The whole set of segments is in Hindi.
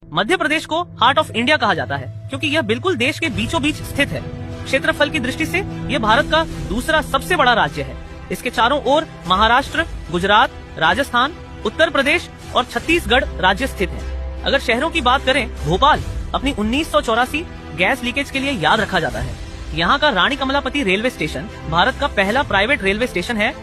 मध्य प्रदेश को हार्ट ऑफ इंडिया कहा जाता है क्योंकि यह बिल्कुल देश के बीचों बीच स्थित है। क्षेत्रफल की दृष्टि से यह भारत का दूसरा सबसे बड़ा राज्य है। इसके चारों ओर महाराष्ट्र, गुजरात, राजस्थान, उत्तर प्रदेश और छत्तीसगढ़ राज्य स्थित है। अगर शहरों की बात करें, भोपाल अपनी 1984 गैस लीकेज के लिए याद रखा जाता है। यहाँ का रानी कमलापति रेलवे स्टेशन भारत का पहला प्राइवेट रेलवे स्टेशन है।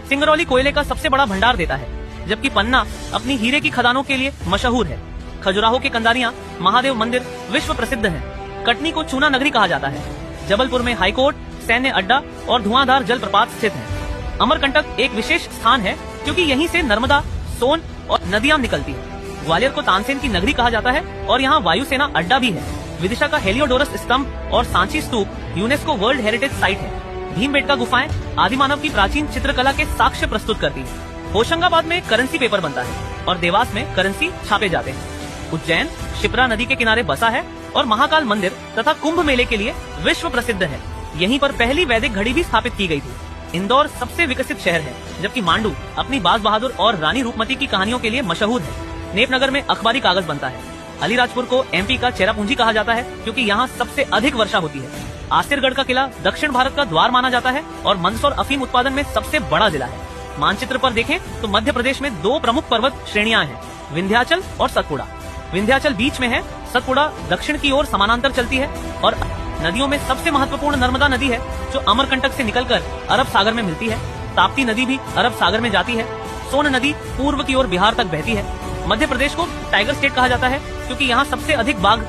सिंगरौली कोयले का सबसे बड़ा भंडार देता है, जबकि पन्ना अपनी हीरे की खदानों के लिए मशहूर है। खजुराहो के कंदारियां महादेव मंदिर विश्व प्रसिद्ध है। कटनी को चूना नगरी कहा जाता है। जबलपुर में हाईकोर्ट, सैन्य अड्डा और धुआंधार जलप्रपात स्थित है। अमरकंटक एक विशेष स्थान है क्योंकि यहीं से नर्मदा, सोन और नदियां निकलती है। ग्वालियर को तानसेन की नगरी कहा जाता है और यहाँ वायुसेना अड्डा भी है। विदिशा का हेलियोडोरस स्तंभ और सांची स्तूप यूनेस्को वर्ल्ड हेरिटेज साइट है। भीमबेटका गुफाएं आदिमानव की प्राचीन चित्रकला के साक्ष्य प्रस्तुत करती है। होशंगाबाद में करेंसी पेपर बनता है और देवास में करेंसी छापे जाते हैं। उज्जैन शिप्रा नदी के किनारे बसा है और महाकाल मंदिर तथा कुंभ मेले के लिए विश्व प्रसिद्ध है। यहीं पर पहली वैदिक घड़ी भी स्थापित की गई थी। इंदौर सबसे विकसित शहर है, जबकि मांडू अपनी बाज बहादुर और रानी रूपमती की कहानियों के लिए मशहूर है। नेपनगर में अखबारी कागज बनता है। अलीराजपुर को एमपी का चेरापूंजी कहा जाता है क्योंकि यहाँ सबसे अधिक वर्षा होती है। आसिरगढ़ का किला दक्षिण भारत का द्वार माना जाता है और मंदसौर अफीम उत्पादन में सबसे बड़ा जिला है। मानचित्र पर देखें तो मध्य प्रदेश में दो प्रमुख पर्वत श्रेणियां हैं, विंध्याचल और सतपुड़ा। विंध्याचल बीच में है, सतपुड़ा दक्षिण की ओर समानांतर चलती है और नदियों में सबसे महत्वपूर्ण नर्मदा नदी है जो अमरकंटक से निकलकर अरब सागर में मिलती है। ताप्ती नदी भी अरब सागर में जाती है। सोन नदी पूर्व की ओर बिहार तक बहती है। मध्य प्रदेश को टाइगर स्टेट कहा जाता है क्योंकि यहाँ सबसे अधिक बाघ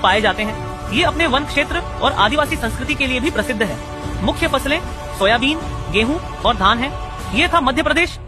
पाए जाते हैं। ये अपने वन क्षेत्र और आदिवासी संस्कृति के लिए भी प्रसिद्ध है। मुख्य फसलें सोयाबीन, गेहूं और धान है। ये था मध्य प्रदेश